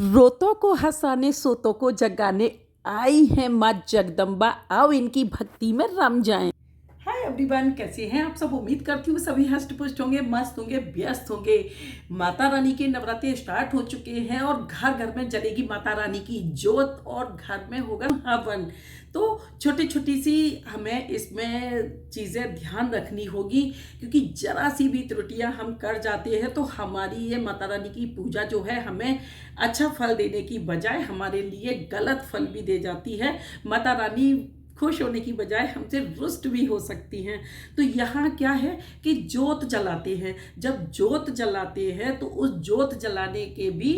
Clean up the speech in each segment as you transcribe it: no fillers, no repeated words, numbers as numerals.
रोतों को हंसाने सोतों को जगाने आई है माँ जगदम्बा। आओ इनकी भक्ति में रम जाएं। हाय एवरीवन, कैसे हैं आप सब। उम्मीद करती हूँ सभी हष्ट पुष्ट होंगे, मस्त होंगे, व्यस्त होंगे। माता रानी के नवरात्रे स्टार्ट हो चुके हैं और घर घर में जलेगी माता रानी की जोत और घर में होगा हवन। तो छोटी छोटी सी हमें इसमें चीज़ें ध्यान रखनी होगी, क्योंकि जरा सी भी त्रुटियां हम कर जाते हैं तो हमारी ये माता रानी की पूजा जो है हमें अच्छा फल देने की बजाय हमारे लिए गलत फल भी दे जाती है। माता रानी खुश होने की बजाय हमसे रुष्ट भी हो सकती हैं। तो यहाँ क्या है कि जोत जलाते हैं। जब जोत जलाते हैं तो उस जोत जलाने के भी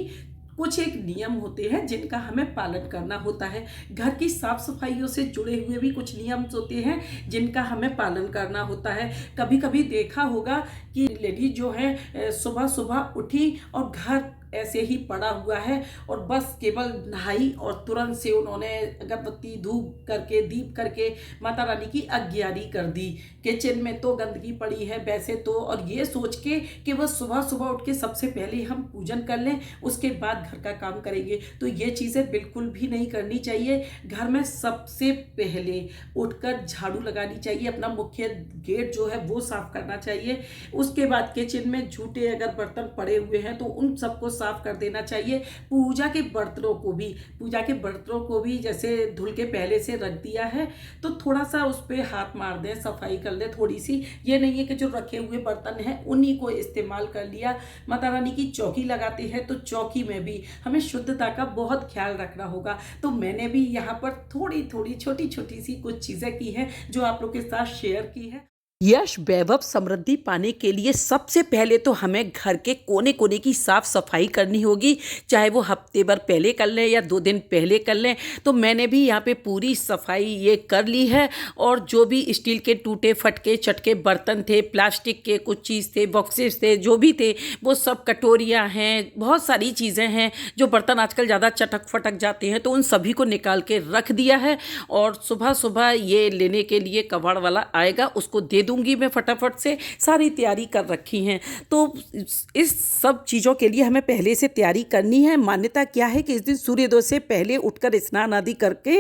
कुछ एक नियम होते हैं जिनका हमें पालन करना होता है। घर की साफ सफाइयों से जुड़े हुए भी कुछ नियम होते हैं जिनका हमें पालन करना होता है। कभी कभी देखा होगा कि लेडीज जो है सुबह सुबह उठी और घर ऐसे ही पड़ा हुआ है और बस केवल नहाई और तुरंत से उन्होंने अगरबत्ती धूप करके दीप करके माता रानी की आज्ञारी कर दी। किचन में तो गंदगी पड़ी है वैसे तो, और ये सोच के कि बस सुबह सुबह उठ के सबसे पहले हम पूजन कर लें, उसके बाद घर का काम करेंगे। तो ये चीज़ें बिल्कुल भी नहीं करनी चाहिए। घर में सबसे पहले उठकर झाड़ू लगानी चाहिए, अपना मुख्य गेट जो है वो साफ करना चाहिए। उसके बाद किचन में झूठे अगर बर्तन पड़े हुए हैं तो उन सबको साफ कर देना चाहिए। पूजा के बर्तनों को भी जैसे धुल के पहले से रख दिया है तो थोड़ा सा उस पर हाथ मार दें, सफाई कर लें थोड़ी सी। ये नहीं है कि जो रखे हुए बर्तन हैं उन्हीं को इस्तेमाल कर लिया। माता रानी की चौकी लगाते हैं तो चौकी में भी हमें शुद्धता का बहुत ख्याल रखना होगा। तो मैंने भी यहाँ पर थोड़ी थोड़ी छोटी छोटी सी कुछ चीज़ें की हैं जो आप लोग के साथ शेयर की है। यश वैभव समृद्धि पाने के लिए सबसे पहले तो हमें घर के कोने कोने की साफ सफाई करनी होगी, चाहे वो हफ्ते भर पहले कर लें या 2 दिन पहले कर लें। तो मैंने भी यहाँ पे पूरी सफाई ये कर ली है और जो भी स्टील के टूटे फटके चटके बर्तन थे, प्लास्टिक के कुछ चीज़ थे, बॉक्सेस थे, जो भी थे वो सब, कटोरियाँ हैं, बहुत सारी चीज़ें हैं जो बर्तन आजकल ज़्यादा चटक फटक जाते हैं तो उन सभी को निकाल के रख दिया है। और सुबह सुबह ये लेने के लिए कबाड़ वाला आएगा, उसको दे दूंगी मैं फटाफट से। सारी तैयारी कर रखी हैं। तो इस सब चीज़ों के लिए हमें पहले से तैयारी करनी है। मान्यता क्या है कि इस दिन सूर्योदय से पहले उठकर स्नान आदि करके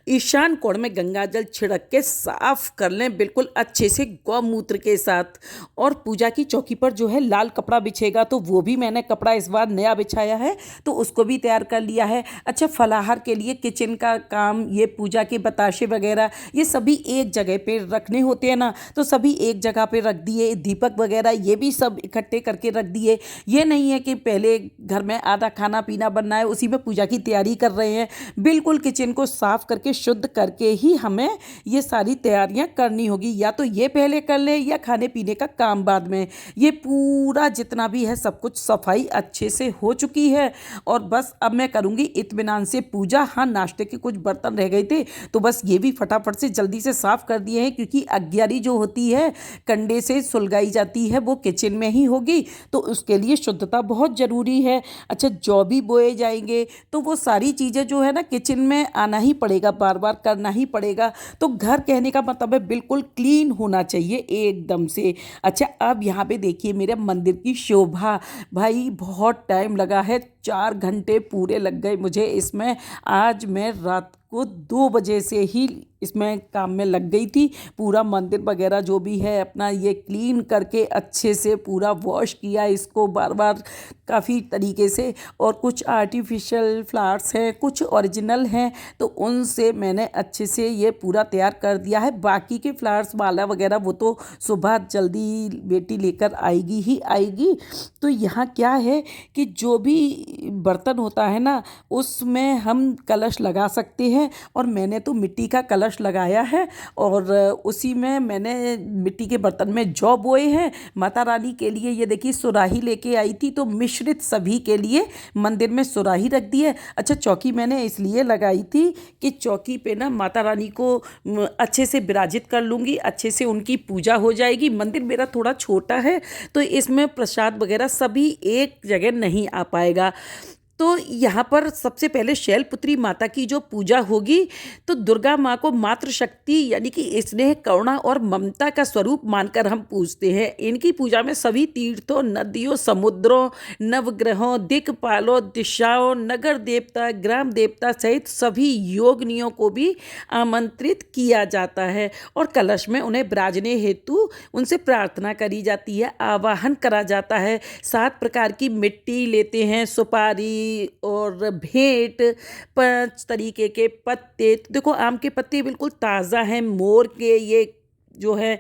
ईशान कोण में गंगा जल छिड़क के साफ कर लें बिल्कुल अच्छे से गौमूत्र के साथ। और पूजा की चौकी पर जो है लाल कपड़ा बिछेगा तो वो भी मैंने कपड़ा इस बार नया बिछाया है तो उसको भी तैयार कर लिया है। अच्छा, फलाहार के लिए किचन का काम, ये पूजा के बताशे वगैरह ये सभी एक जगह पे रखने होते हैं ना, तो सभी एक जगह पे रख दिए। दीपक वगैरह ये भी सब इकट्ठे करके रख दिए। ये नहीं है कि पहले घर में आधा खाना पीना बनना है उसी में पूजा की तैयारी कर रहे हैं। बिल्कुल किचन को साफ करके शुद्ध करके ही हमें ये सारी तैयारियां करनी होगी। या तो ये पहले कर ले या खाने पीने का काम बाद में। ये पूरा जितना भी है सब कुछ सफाई अच्छे से हो चुकी है और बस अब मैं करूँगी इत्मीनान से पूजा। हाँ, नाश्ते के कुछ बर्तन रह गए थे तो बस ये भी फटाफट से जल्दी से साफ कर दिए हैं, क्योंकि अग्यारी जो होती है कंडे से सुलगाई जाती है वो किचन में ही होगी तो उसके लिए शुद्धता बहुत ज़रूरी है। अच्छा, जौ भी बोए जाएंगे तो वो सारी चीज़ें जो है ना किचन में आना ही पड़ेगा, बार बार करना ही पड़ेगा। तो घर कहने का मतलब है बिल्कुल क्लीन होना चाहिए एकदम से। अच्छा, अब यहाँ पे देखिए मेरे मंदिर की शोभा। भाई बहुत टाइम लगा है, 4 घंटे पूरे लग गए मुझे इसमें। आज मैं रात को 2 बजे से ही इसमें काम में लग गई थी। पूरा मंदिर वगैरह जो भी है अपना ये क्लीन करके अच्छे से पूरा वॉश किया इसको बार बार काफ़ी तरीके से। और कुछ आर्टिफिशियल फ्लावर्स हैं, कुछ ओरिजिनल हैं, तो उनसे मैंने अच्छे से ये पूरा तैयार कर दिया है। बाकी के फ्लावर्स माला वगैरह वो तो सुबह जल्दी बेटी लेकर आएगी ही आएगी। तो यहाँ क्या है कि जो भी बर्तन होता है ना उसमें हम कलश लगा सकते हैं और मैंने तो मिट्टी का कलश लगाया है और उसी में मैंने मिट्टी के बर्तन में जौ बोए हैं। माता रानी के लिए ये देखिए सुराही लेके आई थी तो मिश्रित सभी के लिए मंदिर में सुराही रख दी है। अच्छा, चौकी मैंने इसलिए लगाई थी कि चौकी पे ना माता रानी को अच्छे से विराजित कर लूँगी, अच्छे से उनकी पूजा हो जाएगी। मंदिर मेरा थोड़ा छोटा है तो इसमें प्रसाद वगैरह सभी एक जगह नहीं आ पाएगा। तो यहाँ पर सबसे पहले शैलपुत्री माता की जो पूजा होगी, तो दुर्गा माँ को मातृशक्ति यानी कि स्नेह, करुणा और ममता का स्वरूप मानकर हम पूजते हैं। इनकी पूजा में सभी तीर्थों, नदियों, समुद्रों, नवग्रहों, दिक्पालों, दिशाओं, नगर देवता, ग्राम देवता सहित सभी योगिनियों को भी आमंत्रित किया जाता है और कलश में उन्हें विराजने हेतु उनसे प्रार्थना करी जाती है, आवाहन करा जाता है। 7 प्रकार की मिट्टी लेते हैं, सुपारी और भेंट, 5 तरीके के पत्ते। तो देखो आम के पत्ते बिल्कुल ताज़ा हैं, मोर के ये जो है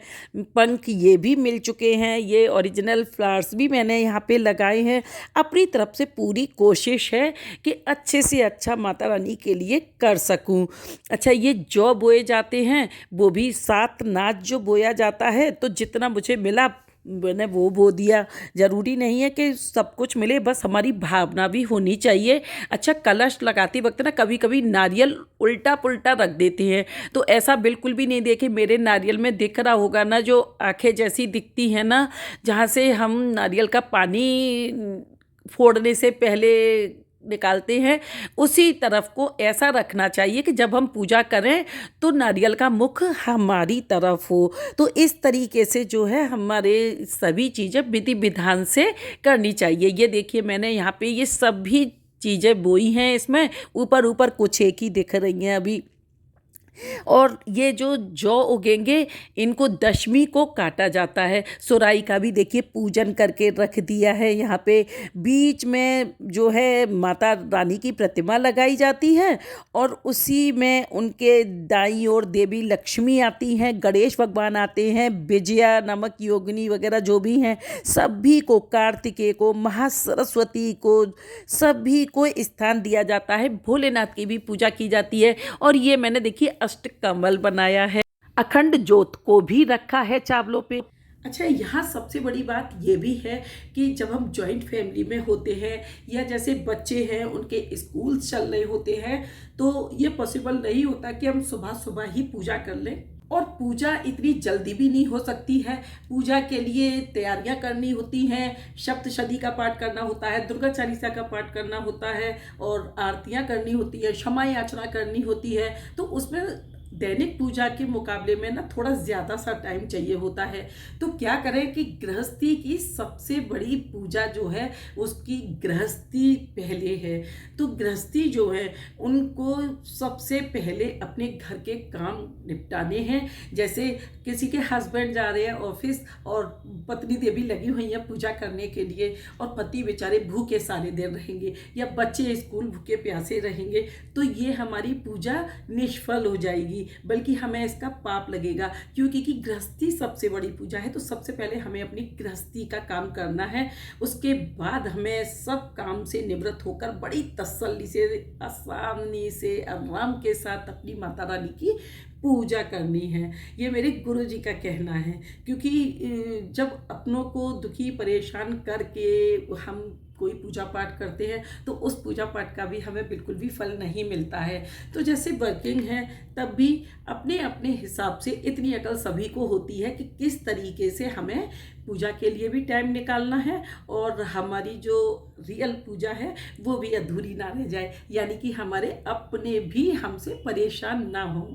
पंख ये भी मिल चुके हैं, ये ओरिजिनल फ्लावर्स भी मैंने यहाँ पे लगाए हैं। अपनी तरफ से पूरी कोशिश है कि अच्छे से अच्छा माता रानी के लिए कर सकूं। अच्छा, ये जौ बोए जाते हैं, वो भी 7 नाच जो बोया जाता है, तो जितना मुझे मिला मैंने वो बो दिया। ज़रूरी नहीं है कि सब कुछ मिले, बस हमारी भावना भी होनी चाहिए। अच्छा, कलश लगाते वक्त ना कभी कभी नारियल उल्टा पुल्टा रख देते हैं, तो ऐसा बिल्कुल भी नहीं। देखे मेरे नारियल में दिख रहा होगा ना, जो आंखें जैसी दिखती हैं ना, जहाँ से हम नारियल का पानी फोड़ने से पहले निकालते हैं, उसी तरफ को ऐसा रखना चाहिए कि जब हम पूजा करें तो नारियल का मुख हमारी तरफ हो। तो इस तरीके से जो है हमारे सभी चीज़ें विधि विधान से करनी चाहिए। ये देखिए मैंने यहाँ पे ये सभी चीज़ें बोई हैं, इसमें ऊपर ऊपर कुछ एक ही दिख रही हैं अभी। और ये जो जौ उगेंगे, इनको दशमी को काटा जाता है। सुराई का भी देखिए पूजन करके रख दिया है। यहाँ पे बीच में जो है माता रानी की प्रतिमा लगाई जाती है और उसी में उनके दाईं ओर देवी लक्ष्मी आती हैं, गणेश भगवान आते हैं, विजया नामक योगिनी वगैरह जो भी हैं, सभी को, कार्तिकेय को, महासरस्वती को, सभी को स्थान दिया जाता है। भोलेनाथ की भी पूजा की जाती है। और ये मैंने देखिए अष्टकमल बनाया है, अखंड ज्योत को भी रखा है चावलों पे। अच्छा, यहाँ सबसे बड़ी बात ये भी है कि जब हम जॉइंट फैमिली में होते हैं या जैसे बच्चे हैं उनके स्कूल चल रहे होते हैं, तो ये पॉसिबल नहीं होता कि हम सुबह सुबह ही पूजा कर लें। और पूजा इतनी जल्दी भी नहीं हो सकती है। पूजा के लिए तैयारियां करनी होती हैं, सप्तशती का पाठ करना होता है, दुर्गा चालीसा का पाठ करना होता है और आरतियां करनी होती है, क्षमा याचना करनी होती है। तो उसमें दैनिक पूजा के मुकाबले में ना थोड़ा ज़्यादा सा टाइम चाहिए होता है। तो क्या करें कि गृहस्थी की सबसे बड़ी पूजा जो है उसकी गृहस्थी पहले है। तो गृहस्थी जो है उनको सबसे पहले अपने घर के काम निपटाने हैं। जैसे किसी के हस्बैंड जा रहे हैं ऑफिस और पत्नी देवी लगी हुई है पूजा करने के लिए, और पति बेचारे भूखे सारे दिन रहेंगे या बच्चे स्कूल भूखे प्यासे रहेंगे, तो ये हमारी पूजा निष्फल हो जाएगी, बल्कि हमें इसका पाप लगेगा। क्योंकि गृहस्थी सबसे बड़ी पूजा है। तो सबसे पहले हमें अपनी गृहस्थी का काम करना है, उसके बाद हमें सब काम से निवृत्त होकर बड़ी तसल्ली से, आसानी से, आराम के साथ अपनी माता रानी की पूजा करनी है। ये मेरे गुरु जी का कहना है। क्योंकि जब अपनों को दुखी परेशान करके हम कोई पूजा पाठ करते हैं तो उस पूजा पाठ का भी हमें बिल्कुल भी फल नहीं मिलता है। तो जैसे वर्किंग है तब भी अपने अपने हिसाब से इतनी अकल सभी को होती है कि किस तरीके से हमें पूजा के लिए भी टाइम निकालना है और हमारी जो रियल पूजा है वो भी अधूरी ना रह जाए, यानी कि हमारे अपने भी हमसे परेशान ना हों।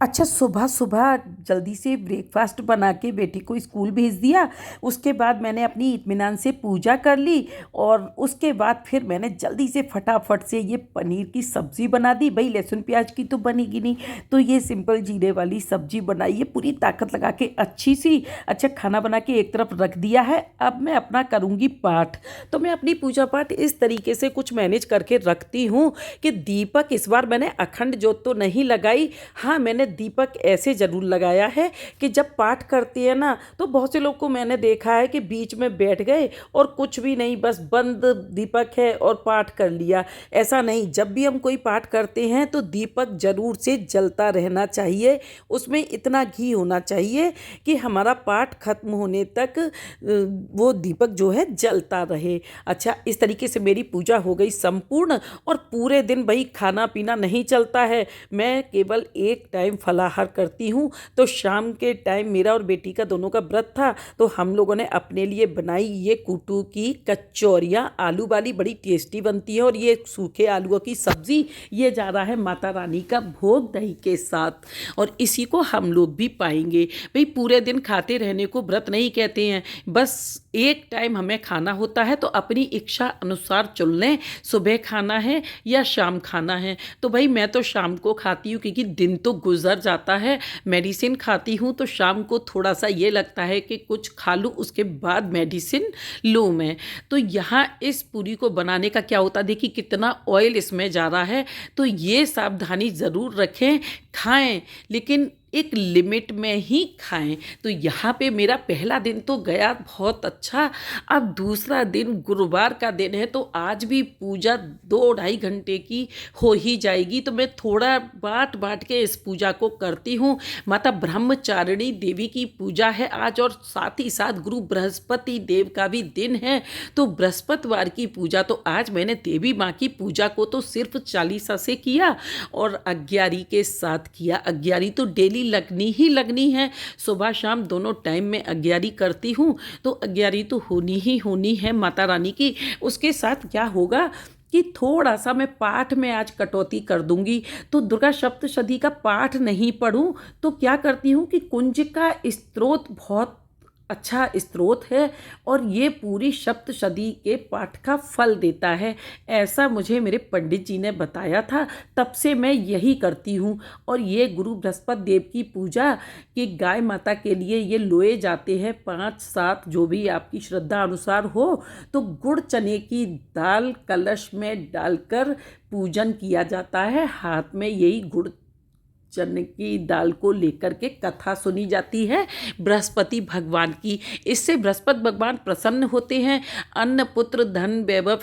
अच्छा, सुबह सुबह जल्दी से ब्रेकफास्ट बना के बेटी को स्कूल भेज दिया। उसके बाद मैंने अपनी इत्मीनान से पूजा कर ली और उसके बाद फिर मैंने जल्दी से फटाफट से ये पनीर की सब्ज़ी बना दी। भाई लहसुन प्याज की तो बनेगी नहीं, तो ये सिंपल जीरे वाली सब्ज़ी बनाई है, पूरी ताकत लगा के अच्छी सी। अच्छा, खाना बना के एक तरफ रख दिया है। अब मैं अपना करूँगी पाठ। तो मैं अपनी पूजा पाठ इस तरीके से कुछ मैनेज करके रखती हूँ कि दीपक इस बार मैंने अखंड ज्योत तो नहीं लगाई। हाँ, मैंने दीपक ऐसे ज़रूर लगाया है कि जब पाठ करती है ना, तो बहुत से लोग को मैंने देखा है कि बीच में बैठ गए और कुछ भी नहीं, बस बंद दीपक है और पाठ कर लिया। ऐसा नहीं, जब भी हम कोई पाठ करते हैं तो दीपक ज़रूर से जलता रहना चाहिए। उसमें इतना घी होना चाहिए कि हमारा पाठ खत्म होने तक वो दीपक जो है जलता रहे। अच्छा, इस तरीके से मेरी पूजा हो गई संपूर्ण। और पूरे दिन भाई खाना पीना नहीं चलता है, मैं केवल एक टाइम फलाहार करती हूँ। तो शाम के टाइम मेरा और बेटी का दोनों का व्रत था, तो हम लोगों ने अपने लिए बनाई ये कूटू की कचौरियाँ, आलू वाली, बड़ी टेस्टी बनती है। और ये सूखे आलूओं की सब्ज़ी, ये जा रहा है माता रानी का भोग दही के साथ, और इसी को हम लोग भी पाएंगे। भाई पूरे दिन खाते रहने को व्रत नहीं कहते हैं, बस एक टाइम हमें खाना होता है तो अपनी इच्छा अनुसार चुन लें, सुबह खाना है या शाम खाना है। तो भाई मैं तो शाम को खाती हूँ क्योंकि दिन तो गुजर जाता है। मेडिसिन खाती हूँ तो शाम को थोड़ा सा ये लगता है कि कुछ खा लूँ, उसके बाद मेडिसिन लूँ मैं। तो यहाँ इस पूरी को बनाने का क्या होता है, देखिए कितना ऑयल इसमें जा रहा है। तो ये सावधानी ज़रूर रखें, खाएं लेकिन एक लिमिट में ही खाएं। तो यहाँ पे मेरा पहला दिन तो गया बहुत अच्छा। अब दूसरा दिन गुरुवार का दिन है, तो आज भी पूजा 2-2.5 घंटे की हो ही जाएगी। तो मैं थोड़ा बाँट बाँट के इस पूजा को करती हूँ। माता ब्रह्मचारिणी देवी की पूजा है आज, और साथ ही साथ गुरु बृहस्पति देव का भी दिन है। तो बृहस्पतिवार की पूजा, तो आज मैंने देवी माँ की पूजा को तो सिर्फ 40 से किया और 11 के साथ किया। 11 तो डेली लगनी ही लगनी है, सुबह शाम दोनों टाइम में 11 करती हूँ। तो 11 तो होनी ही होनी है माता रानी की। उसके साथ क्या होगा कि थोड़ा सा मैं पाठ में आज कटौती कर दूंगी। तो दुर्गा सप्तशती का पाठ नहीं पढ़ूं तो क्या करती हूँ कि कुंज का स्तोत्र बहुत अच्छा स्रोत है, और ये पूरी सप्तशती के पाठ का फल देता है। ऐसा मुझे मेरे पंडित जी ने बताया था, तब से मैं यही करती हूँ। और ये गुरु बृहस्पति देव की पूजा कि गाय माता के लिए ये लोए जाते हैं 5-7, जो भी आपकी श्रद्धा अनुसार हो। तो गुड़ चने की दाल कलश में डालकर पूजन किया जाता है, हाथ में यही गुड़ चने की दाल को लेकर के कथा सुनी जाती है बृहस्पति भगवान की। इससे बृहस्पति भगवान प्रसन्न होते हैं, अन्न पुत्र धन वैभव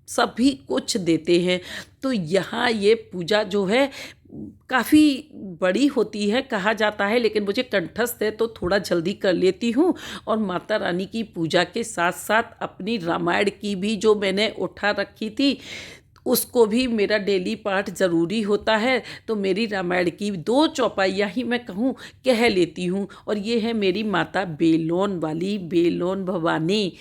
सभी कुछ देते हैं। तो यहाँ ये पूजा जो है काफ़ी बड़ी होती है कहा जाता है, लेकिन मुझे कंठस्थ है तो थोड़ा जल्दी कर लेती हूँ। और माता रानी की पूजा के साथ साथ अपनी रामायण की भी जो मैंने उठा रखी थी, उसको भी मेरा डेली पाठ ज़रूरी होता है। तो मेरी रामायण की 2 चौपाइयाँ ही मैं कहूँ कह लेती हूँ। और ये है मेरी माता बेलोन वाली, बेलोन भवानी।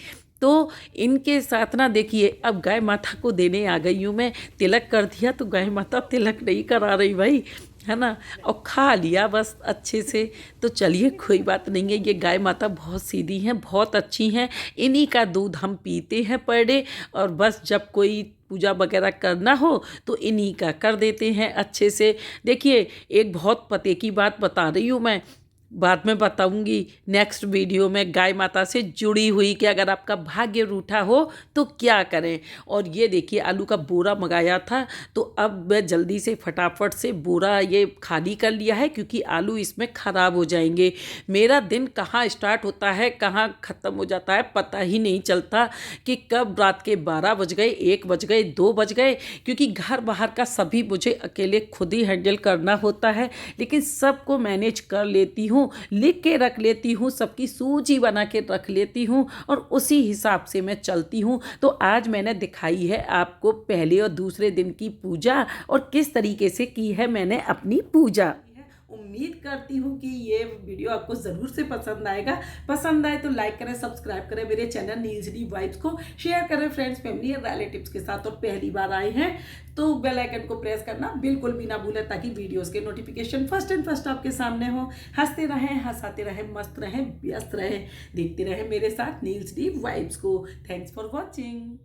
तो इनके साथ ना देखिए, अब गाय माता को देने आ गई हूँ मैं। तिलक कर दिया तो गाय माता तिलक नहीं करा रही भाई, है ना, और खा लिया बस अच्छे से। तो चलिए कोई बात नहीं है, ये गाय माता बहुत सीधी हैं, बहुत अच्छी हैं। इन्हीं का दूध हम पीते हैं पर डे, और बस जब कोई पूजा वगैरह करना हो तो इन्हीं का कर देते हैं अच्छे से। देखिए एक बहुत पते की बात बता रही हूँ मैं, बाद में बताऊंगी नेक्स्ट वीडियो में, गाय माता से जुड़ी हुई कि अगर आपका भाग्य रूठा हो तो क्या करें। और ये देखिए आलू का बोरा मंगाया था, तो अब मैं जल्दी से फटाफट से बोरा ये खाली कर लिया है, क्योंकि आलू इसमें ख़राब हो जाएंगे। मेरा दिन कहाँ स्टार्ट होता है कहाँ ख़त्म हो जाता है पता ही नहीं चलता, कि कब रात के 12 बज गए, 1 बज गए, 2 बज गए, क्योंकि घर बाहर का सभी मुझे अकेले खुद ही हैंडल करना होता है। लेकिन सबको मैनेज कर लेती हूँ, लिख के रख लेती हूँ, सबकी सूची बना के रख लेती हूँ, और उसी हिसाब से मैं चलती हूँ। तो आज मैंने दिखाई है आपको पहले और दूसरे दिन की पूजा, और किस तरीके से की है मैंने अपनी पूजा। उम्मीद करती हूँ कि ये वीडियो आपको ज़रूर से पसंद आएगा। पसंद आए तो लाइक करें, सब्सक्राइब करें मेरे चैनल नील्स डी वाइब्स को, शेयर करें फ्रेंड्स, फैमिली और रिलेटिव्स के साथ। और पहली बार आए हैं तो बेल आइकन को प्रेस करना बिल्कुल भी ना भूलें, ताकि वीडियोस के नोटिफिकेशन फर्स्ट एंड फर्स्ट आपके सामने हो। हंसते रहें, हंसाते रहें, मस्त रहें, व्यस्त रहें, देखते रहें मेरे साथ नील्स डी वाइब्स को। Thanks for watching.